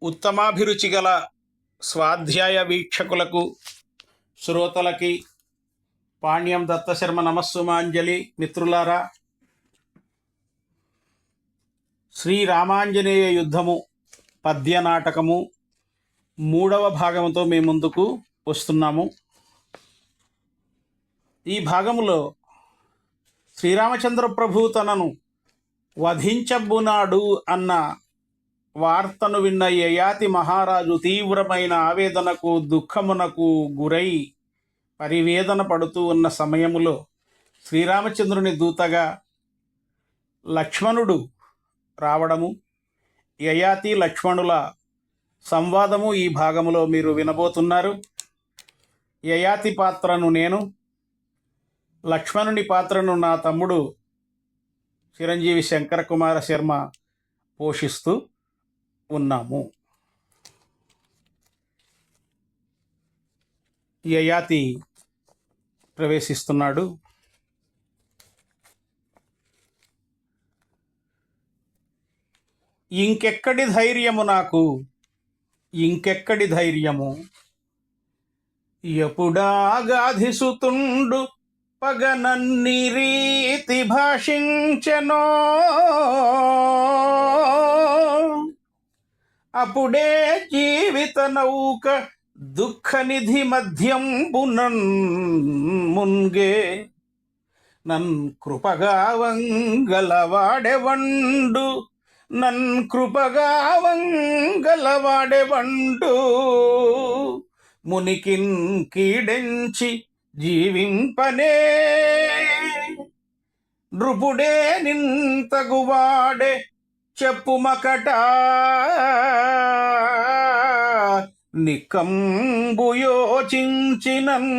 ఉత్తమాభిరుచి గల స్వాధ్యాయ వీక్షకులకు శ్రోతలకి పాణ్యం దత్తశర్మ నమస్సుమాంజలి. మిత్రులారా, శ్రీరామాంజనేయ యుద్ధము పద్య నాటకము 3వ భాగంతో మీ ముందుకు వస్తున్నాము. ఈ భాగములో శ్రీరామచంద్ర ప్రభు తనను వధించబునాడు అన్న వార్తను విన్న యయాతి మహారాజు తీవ్రమైన ఆవేదనకు దుఃఖమునకు గురై పరివేదన పడుతూ ఉన్న సమయములో శ్రీరామచంద్రుని దూతగా లక్ష్మణుడు రావడము, యయాతి లక్ష్మణుల సంవాదము ఈ భాగములో మీరు వినబోతున్నారు. యయాతి పాత్రను నేను, లక్ష్మణుని పాత్రను నా తమ్ముడు చిరంజీవి శంకర కుమార శర్మ పోషిస్తూ ఉన్నాము. యయాతి ప్రవేశిస్తున్నాడు. ఇంకెక్కడి ధైర్యము నాకు, ఇంకెక్కడి ధైర్యము, ఎపుడాగాధిసుతుండు పగనన్ని రీతి భాషించెనో, అప్పుడే జీవిత నౌక దుఃఖనిధి మధ్యంబునన్ మున్గే, నన్ కృపగా వంగలవాడెవండు, నన్ కృపగా వంగలవాడెవండు, మునికిన్ కీడెంచి జీవింపనే, నృపుడే నింతగువాడే చెప్పుమకట, నికంబు యోచించినన్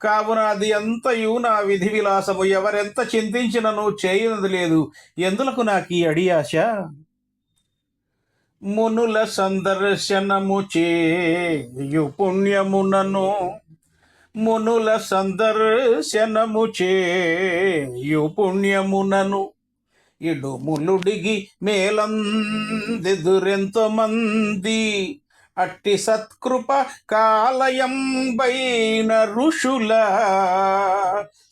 కావున అది అంతయు నా విధి విలాసము, ఎవరెంత చింతించినను చేయనది లేదు. ఎందులకు నాకు ఈ అడియాశ? మునుల సందర్శనము చేయు పుణ్యమునను, మునుల సందర్శనము చేయు పుణ్యమునను, ఇడుములుడిగి మేలందెదురెంతో మంది, అట్టి సత్కృప కాలయంబైన ఋషుల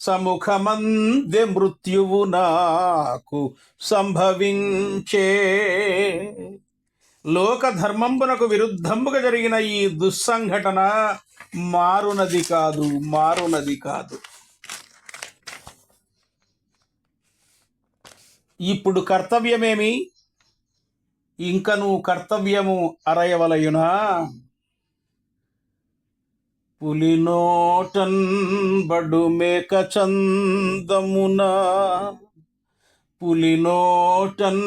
సముఖమందె మృత్యువు నాకు సంభవించే. లోక ధర్మంబునకు విరుద్ధంబుగా జరిగిన ఈ దుస్సంఘటన మారునది కాదు, మారునది కాదు. ఇప్పుడు కర్తవ్యమేమి? ఇంకను కర్తవ్యము అరయవలయునా? పులినోటన్ బడు మేక చందమున, పులినోటన్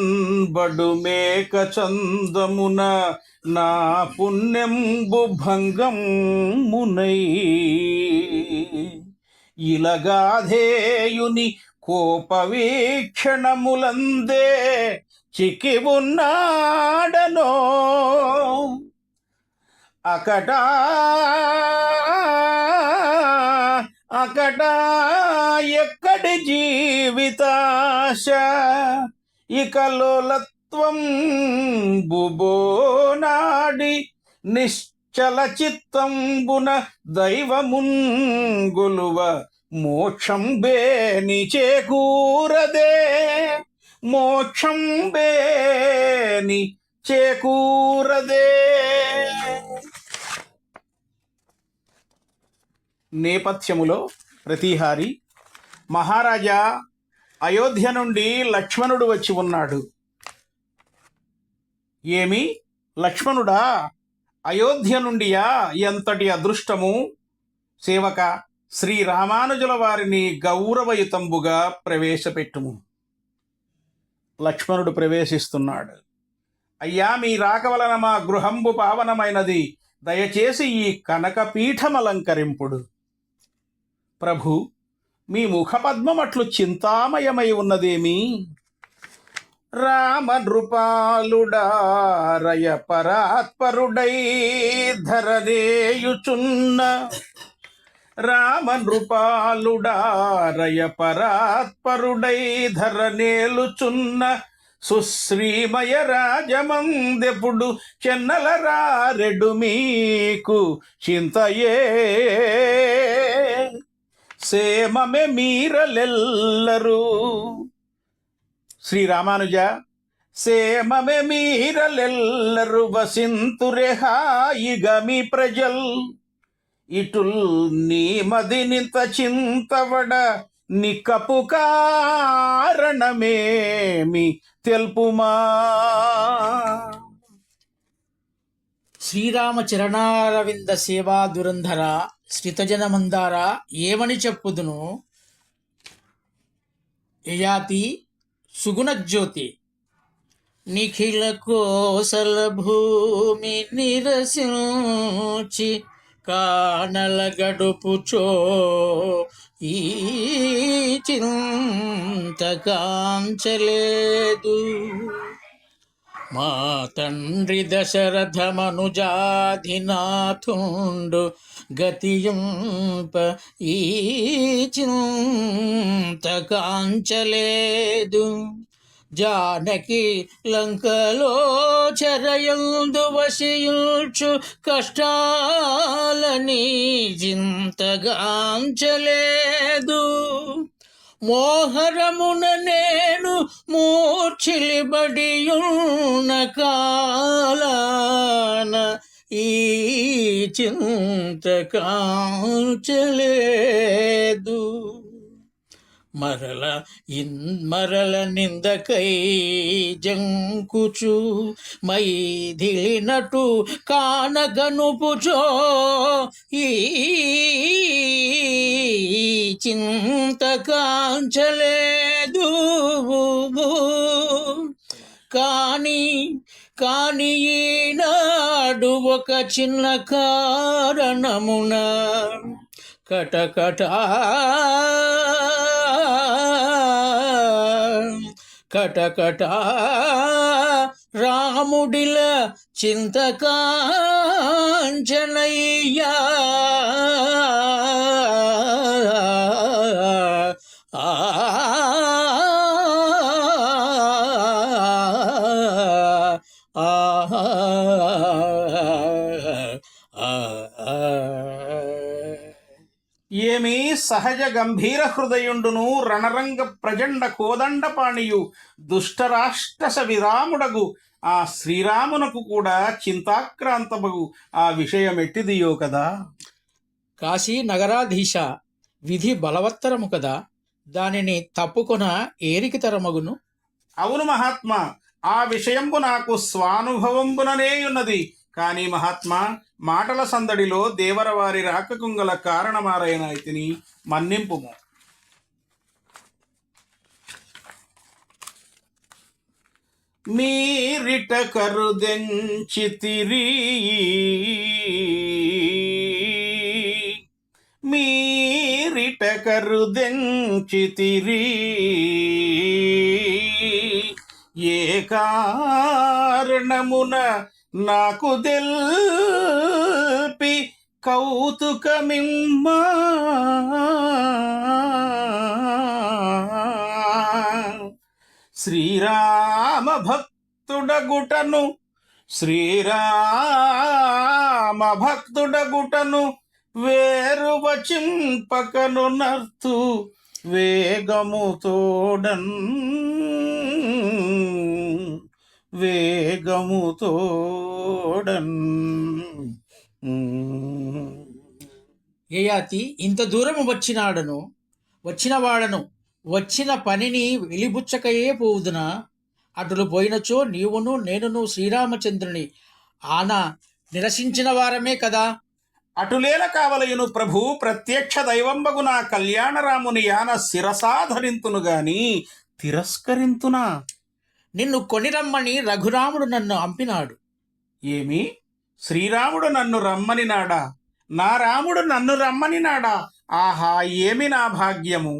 బడు మేక చందమున, నా పుణ్యంబు భంగమునై, ఇలగాధేయుని కోపవీక్షణములందే చిక్కి ఉన్నాడనో, అకట అకట ఎక్కడి జీవితాశ, ఇక లోలత్వం బుబోనాడి నిశ్చల చిత్తంబున దైవమున్ గొలువ, మోక్షం బేని చేకూరదే, మోక్షం బేని చేకూరదే. నేపథ్యములో ప్రతిహారి మహారాజా, అయోధ్య నుండి లక్ష్మణుడు వచ్చి ఉన్నాడు. ఏమి లక్ష్మణుడా? అయోధ్య నుండియా? ఎంతటి అదృష్టము! సేవక, శ్రీరామానుజుల వారిని గౌరవయుతంబుగా ప్రవేశపెట్టుము. లక్ష్మణుడు ప్రవేశిస్తున్నాడు. అయ్యా, మీ రాక వలన మా గృహంబు పావనమైనది, దయచేసి ఈ కనకపీఠమలంకరింపుడు. ప్రభు, మీ ముఖపద్మమట్లు చింతామయమై ఉన్నదేమి? రామ నృపాలుడారయ పరాత్పరుడై ధరనేయుచున్న రామ నృపాలుడారయ పరాత్పరుడై ధరనేలుచున్న సుశ్రీమయ రాజమందెప్పుడు చెన్నల రారెడు మీకు చింతయే సేమమే మీరలెల్లరు. శ్రీరామానుజ, సేమమే మీరలెల్లరు వసింతురే హాయిగా మీ ప్రజల్. ఇటుల్ నీ మదినింత చింతవడ నికపు కారణమేమి తెలుపుమా. శ్రీరామ చరణారవింద సేవా దురంధర శ్రితజన మందార ఏమని చెప్పుదును. యయాతి సుగుణజ్యోతి నిఖిల కోసల భూమి నిరసించి కానల గడుపుచో ఈ చింతకాంచలేదు. మా తండ్రి దశరథ మనుజాధినాథుండు గతియంప ఈ చింతకాంచలేదు. జానకి లంకలో చెరయందు వసియుచు కష్టాలని చింతగాంచలేదు. మోహరమున నేను మూర్ఛిలిబడియున్న కాలాన ఈ చింతకాంచలేదు. మరల నిందకై జంకుచు మైథిలినటు కానగనుపుచో ఈ చింతకాంచలేదు. కాని ఈనాడు ఒక చిన్న కారణమున కటకట రాముడిల చింతకాంచనయ్యా. ఏమి సహజ గంభీర హృదయుండును రణరంగ ప్రచండ కోదండపాణియు దుష్టరాష్ట్రస విరాముడగు ఆ శ్రీరామునకు కూడా చింతాక్రాంతమగు ఆ విషయమెట్టిదియో కదా. కాశీ నగరాధీశ, విధి బలవత్తరము కదా, దానిని తప్పుకొన ఏరికితరమగును. అవును మహాత్మా, ఆ విషయంబు నాకు స్వానుభవంబుననేయున్నది. కాని మహాత్మా, మాటల సందడిలో దేవరవారి రాకకుంగల కారణమారైనాయితిని మన్నింపుము. మీరిట కరుదెంచితిరి మీరిట కరుదెంచితిరి ఏ కారణమున నాకు దెల్పి కౌతుకమిమ్మా. శ్రీరామ భక్తుడగుటను వేరు వచింపకను నర్తు వేగముతోడన్ యయాతి, ఇంత దూరము వచ్చినవాడను వచ్చిన పనిని వెలిబుచ్చకయే పోవుదునా. అటులు పోయినచో నీవును నేనును శ్రీరామచంద్రుని ఆన నిరసించిన వారమే కదా. అటులేల కావలయును ప్రభు, ప్రత్యక్ష దైవంబగు నా కళ్యాణరాముని యాన శిరసాధరింతును గాని తిరస్కరింతునా. నిన్ను కొనిరమ్మని రఘురాముడు నన్ను అంపినాడు. ఏమి, శ్రీరాముడు నన్ను రమ్మని నాడా? నా రాముడు నన్ను రమ్మని నాడా. ఆహా, ఏమి నా భాగ్యము!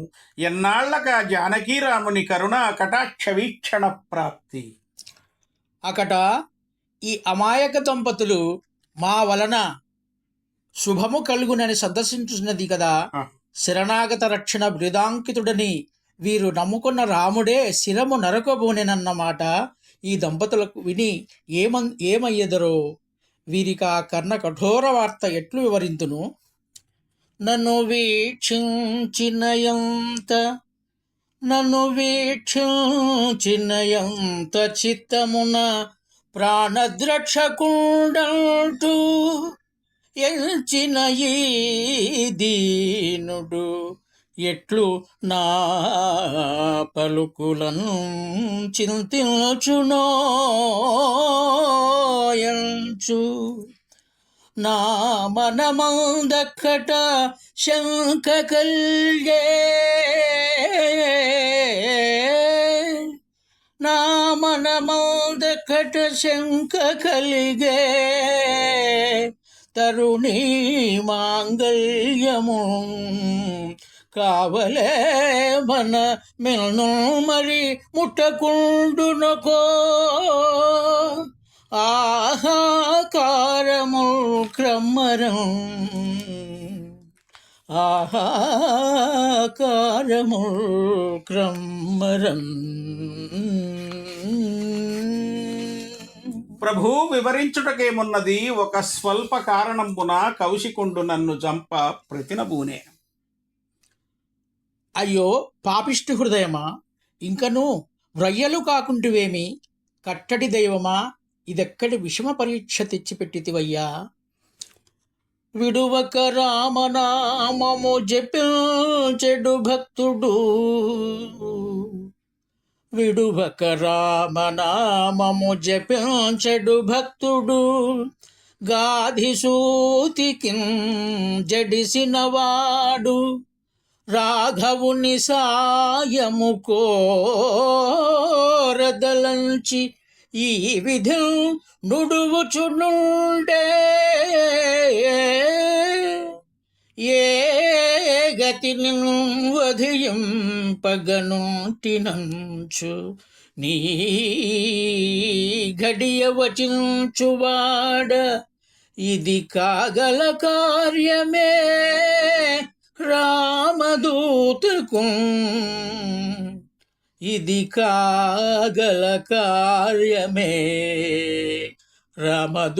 ఎన్నాళ్లకా జానకీరాముని కరుణా కటాక్ష వీక్షణ ప్రాప్తి. అకట ఈ అమాయక దంపతులు మా వలన శుభము కలుగునని సందర్శించున్నది కదా. ఆ, శరణాగత రక్షణ బృదాంకితుడని వీరు నమ్ముకున్న రాముడే శిరము నరకబోనెనన్నమాట ఈ దంపతులకు విని ఏమయ్యెదరో. వీరికి ఆ కర్ణ కఠోర వార్త ఎట్లు వివరింతును. నన్ను వీక్షించినయంత చిత్తమున ప్రాణద్రక్షకుండంటూ ఎంచిన ఈ దీనుడు ఎట్లు నా పలుకులను చింతించునోయంచు నా మనమందక్కట శంక కల్గే నా మనమందక్కట శంక కలిగే తరుణీ మాంగళ్యము కావలే మన మెల్ను మరి ముట్టకుండునకో ఆహాకారము క్రమ్మరం ఆహాకారము క్రమ్మరం. ప్రభు, వివరించుటకేమున్నది? ఒక స్వల్ప కారణంబున కౌశికుండు నన్ను జంప ప్రతినబూనే. అయ్యో పాపిష్టి హృదయమా, ఇంకను వ్రయ్యలు కాకుంటివేమి? కట్టడి దైవమా, ఇదెక్కడి విషమ పరీక్ష తెచ్చిపెట్టితివయ్యా. విడువక రామనామము జపించెడు భక్తుడు, విడువక రామనామము జపించెడు భక్తుడు, గాధిసూతికి జడిసినవాడు, రాఘవుని సాయము కోరదలంచి ఈ విధి నుడువుచునుండే. ఏ గతిని వధింపగనుంటినంచు నీ గడియ వచించువాడ, ఇది కాగల కార్యమే రామదూతకు, ఇది కాగల కార్యమే రామదూతకు.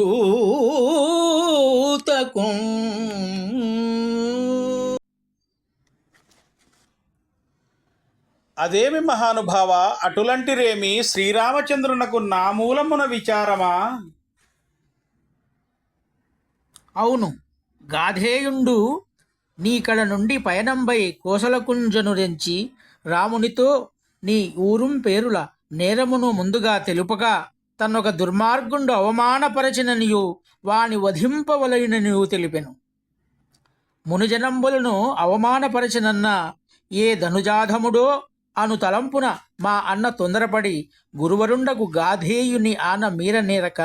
అదేమి మహానుభావ, అటులంటిరేమి? శ్రీరామచంద్రునకు నా మూలమున విచారమా? అవును, గాధేయుండు నీకడ నుండి పయనంబై కోసలకుంజనురెంచి రామునితో నీ ఊరుం పేరుల నేరమును ముందుగా తెలుపగా, తన్నొక దుర్మార్గుండు అవమానపరచిననియు వాని వధింపవలయుననియు తెలిపెను. మునిజనంబులను అవమానపరచినన్న ఏ ధనుజాధముడో అను తలంపున మా అన్న తొందరపడి గురువరుండకు గాధేయుని ఆన మీర నేరక,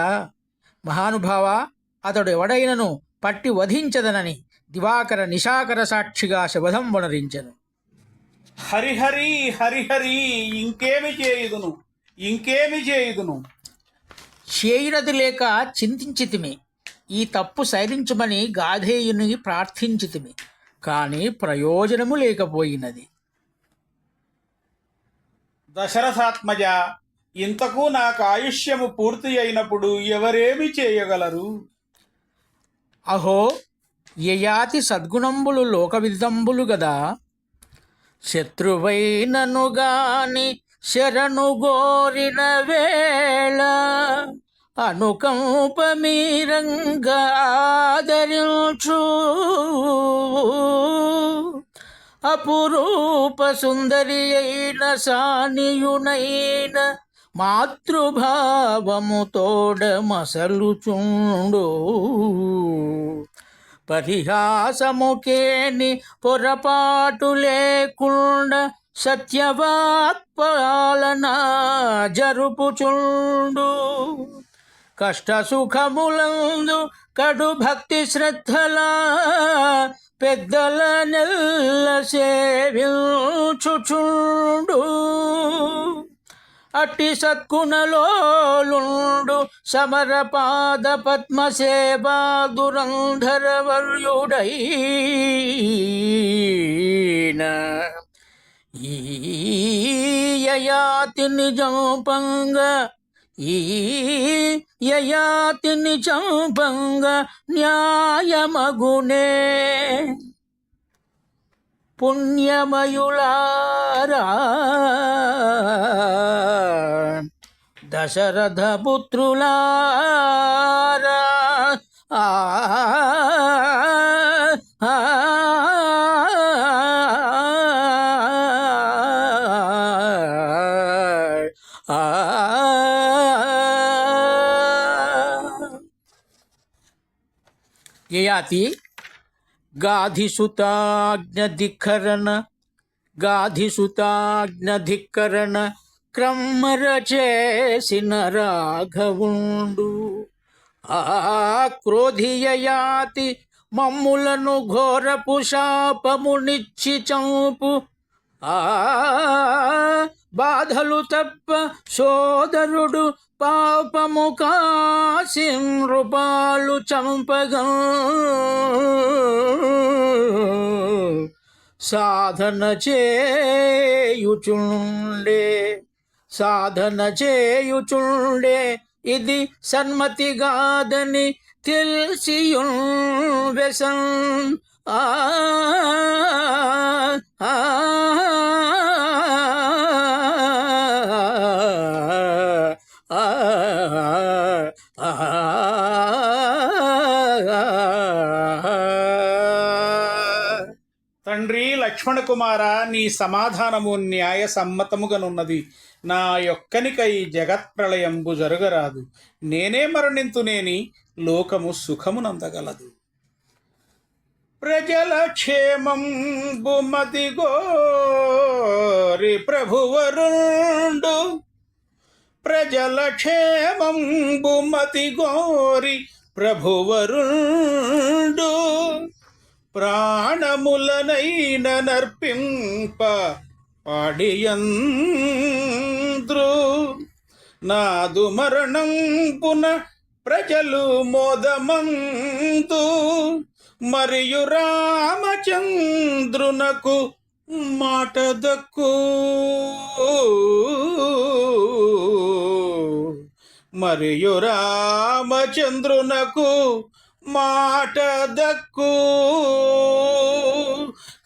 మహానుభావ, అతడు ఎవడైనను పట్టి వధించదనని దివాకర నిశాకర సాక్షిగా శబదం వనరించెను. హరిహరి హరిహరి, ఇంకేమి చేయుదును, ఇంకేమి చేయుదును? చేయునది లేక చింతించితిమి. ఈ తప్పు సైరించమని గాధేయుని ప్రార్థించితిమి, కానీ ప్రయోజనము లేకపోయినది. దశరథాత్మజ, ఇంతకు నాకు ఆయుష్యము పూర్తి అయినప్పుడు ఎవరేమి చేయగలరు? అహో, యయాతి సద్గుణంబులు లోకవిదంబులు గదా. శత్రువైనను గాని శరణు గోరిన వేళ, అనుకంపమీరంగా ఆదరించు అపురూప సుందరి అయిన సానియునైన మాతృభావము తోడ మసలుచుండు. పరిహాసముకేని పొరపాటు లేకుండా సత్యవాక్పాలన జరుపుచుండు. కష్ట సుఖములందు కడు భక్తి శ్రద్ధలా పెద్దల నెల్ల సేవించుచుండు. అట్టి సత్కుణలోలుండు సమరపాద పద్మసేవా దురంధరవర్యుడైన ఈ యయాతి నిజంపంగా యయాతిని చంపంగ న్యాయమగునే. పుణ్యమయులారా దశరథ పుత్రులారా ఆ యయాతి గాధిసుతాజ్ఞధిక్కరణ క్రమ్మర చేసిన రాఘవుండు. ఆ క్రోధి యయాతి మమ్ములను ఘోరపు శాపమునిచ్చి చంపు. ఆ బాధలు తప్ప సోదరుడు పాపము కాసి నృపాలు చంపగా సాధన చేయుచుండే ఇది సన్మతిగాదని తెలిసియున్ వ్యసన్. ఆ తండ్రి లక్ష్మణ కుమార, నీ సమాధానము న్యాయ సమ్మతముగనున్నది. నా యొక్కనికై జగత్ప్రళయంబు జరగరాదు. నేనే మరణింతునేని లోకము సుఖమునందగలదు. ప్రజల క్షేమం బుమతి గోరి ప్రభువరుండు. ప్రజల క్షేమం బుమతి గోరి ప్రభువరుండు. ప్రాణములనైన నర్పింప పాడియంద్రు. నాదు మరణం పున ప్రజలు మోదమందు. మరియు రామచంద్రునకు మాట దక్కు. మరియు రామచంద్రునకు మాట దక్కు.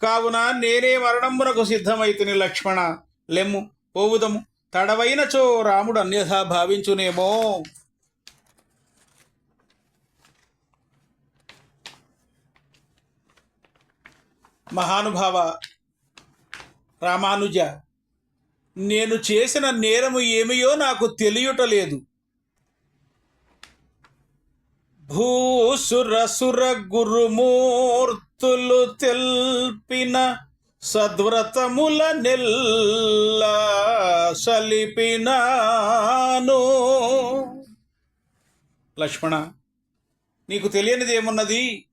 కావున నేనే మరణమునకు సిద్ధమైతిని. లక్ష్మణ లెమ్ము పోవుదము. తడవైనచో రాముడు అన్యథా భావించునేమో. మహానుభావ రామానుజ, నేను చేసిన నేరము ఏమియో నాకు తెలియటలేదు. భూసురసుర గురుమూర్తులు తెల్పిన సద్వ్రతముల నెల్ల సలిపినాను. లక్ష్మణ, నీకు తెలియనిదేమున్నది?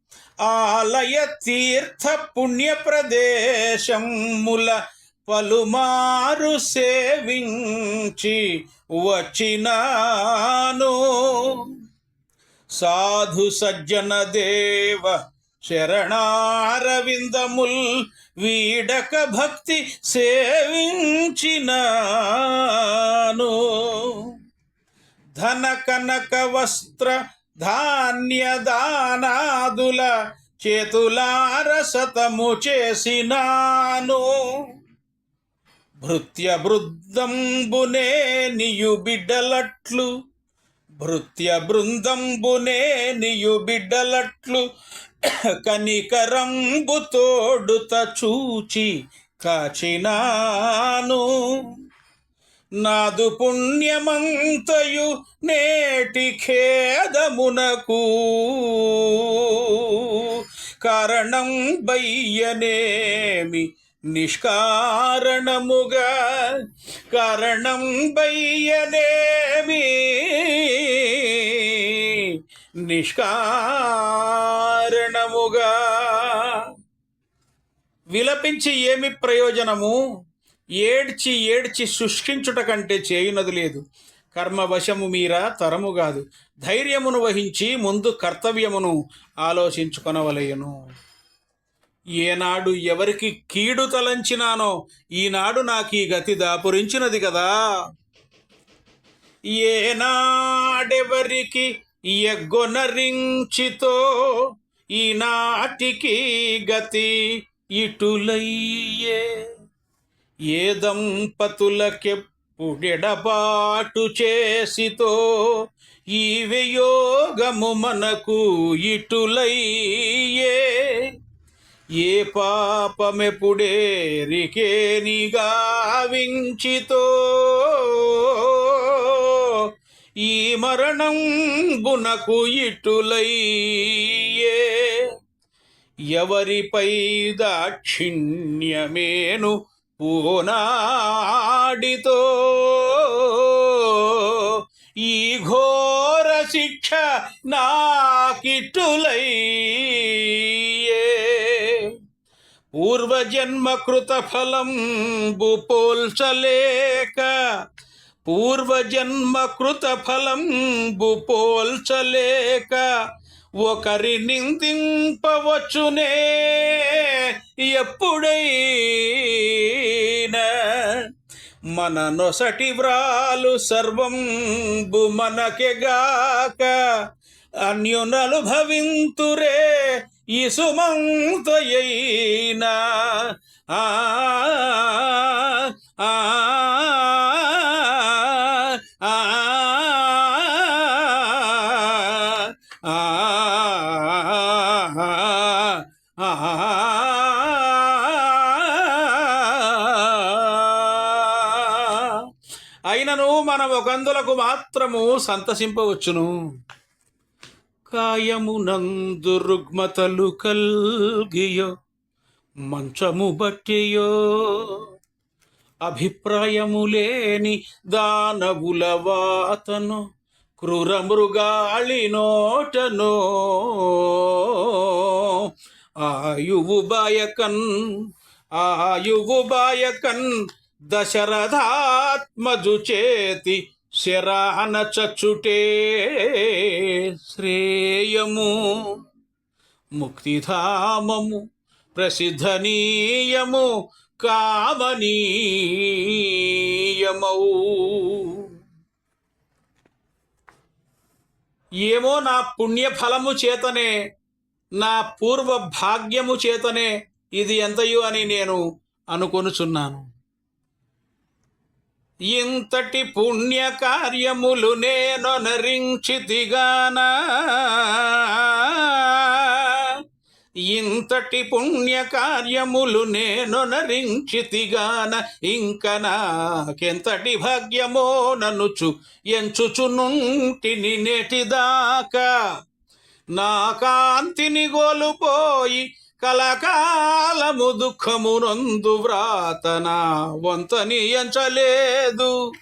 ఆలయ తీర్థ పుణ్య ప్రదేశముల పలుమారు సేవించి వచ్చినాను. సాధు సజ్జన దేవ శరణారవిందముల్ వీడక భక్తి సేవించినాను. ధన కనక వస్త్ర ధాన్య దానాదుల చేతులార సతము చేసినాను. భృత్య బృందంబునే నియు బిడ్డలట్లు. భృత్య బృందంబునే నియు బిడ్డలట్లు కనికరంబు తోడుత చూచి కాచినాను. నాదు పుణ్యమంతయు నేటి ఖేదమునకు కారణం బయ్యనేమి నిష్కారణముగా. కారణం బయ్యనేమి నిష్కారణముగా. విలపించి ఏమి ప్రయోజనము? ఏడ్చి ఏడ్చి శుష్కించుట కంటే చేయునది లేదు. కర్మవశము మీరా తరము కాదు. ధైర్యమును వహించి ముందు కర్తవ్యమును ఆలోచించుకొనవలయను. ఏనాడు ఎవరికి కీడు తలంచినానో ఈనాడు నాకీ గతి దాపురించినది కదా. ఏనాడెవరికి ఎగ్గొనరించితో ఈనాటికి గతి ఇటులయ్యే. ఏ దంపతులకెప్పుడెడబాటు చేసితో ఈ వియోగము మనకు ఇటులయ్యే. ఏ పాపమెప్పుడేరికేని గావించితో ఈ మరణం గునకు ఇటులయ్యే. ఎవరిపై దాక్షిణ్యమేను పూనాడితో ఈ ఘోర శిక్ష నాకిటులయ్యే. పూర్వజన్మకృత ఫలంబు పోల్చలేక పూర్వజన్మకృత ఫలంబు పోల్చలేక ఒకరి నిందింపవచ్చునే ఎప్పుడైనా. మన నొసటి వ్రాలు సర్వంబు మనకెగాక అన్యుననుభవింతురే ఈ సుమంతయైనా. ఆ ఆ అయినను మనం ఒకందులకు మాత్రము సంతసింపవచ్చును. కాయమునందు రుగ్మతలు కల్గియో మంచము బట్టియో అభిప్రాయము లేని దానవుల వాతను క్రూర మృగాళి నోటనో ఆయువు బాయకన్ దశరథాత్మజు చేతి శరాన చచ్చుటే శ్రేయము. ముక్తిధామము ప్రసిద్ధనీయము కామనీయమౌ. ఏమో నా పుణ్యఫలము చేతనే నా పూర్వ భాగ్యము చేతనే ఇది ఎంతయు అని నేను అనుకొనుచున్నాను. ఇంతటి పుణ్య కార్యములు నేనొనరించితిగానా ఇంతటి పుణ్య కార్యములు నేనొనరించితిగాన ఇంక నాకెంతటి భాగ్యమో ననుచు ఎంచుచునుంటిని నేటిదాకా. నా కాంతిని గోలుపోయి కలకాలము దుఃఖమునందు వ్రాతనా వంతని ఎంచలేదు.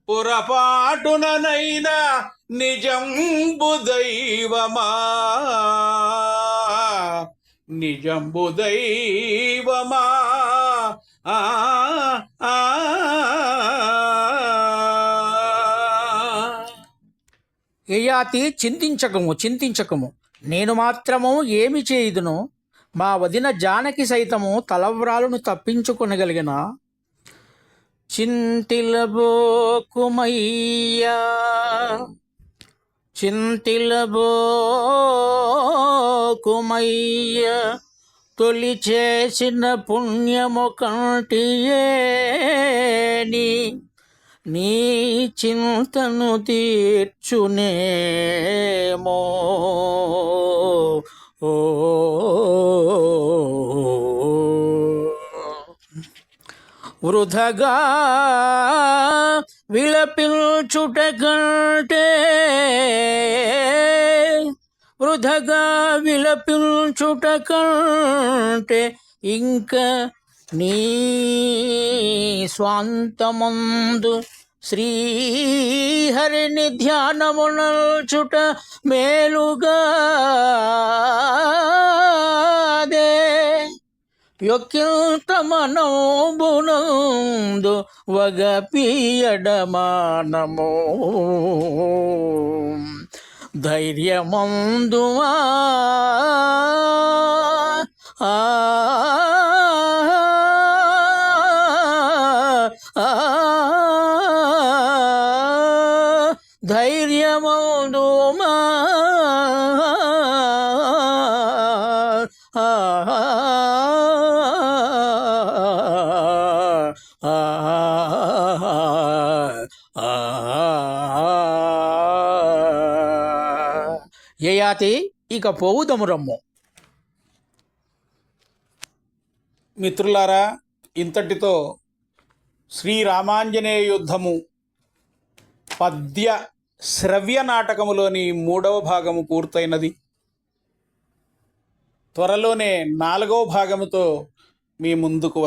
పొరపాటుననైనా నిజంబు దైవమా నిజంబు దైవమా. యయాతి చింతించకము నేను మాత్రము ఏమి చేయుదును. మా వదిన జానకి సైతము తలవ్రాలును తప్పించుకొనగలిగిన. చింతిలబోకుమయ్యా తొలి చేసిన పుణ్యము కంటియేని నీ చింతను తీర్చునేమో. ఓ వృధగా విలపించుట కంటే ఇంక నీ స్వాంతమందు శ్రీహరిని ధ్యానమునల్చుట మేలుగాదే యొక్కింత మనోబునందు వగపీయడమానము ధైర్యమందుమా ఆ ధైర్యమందుమా యయాతి ఇక పోవుదము రమ్ము. మిత్రులారా, ఇంతటితో శ్రీరామాంజనేయ యుద్ధము పద్య శ్రవ్య నాటకములోని 3వ భాగము పూర్తయినది. త్వరలోనే 4వ భాగముతో మీ ముందుకు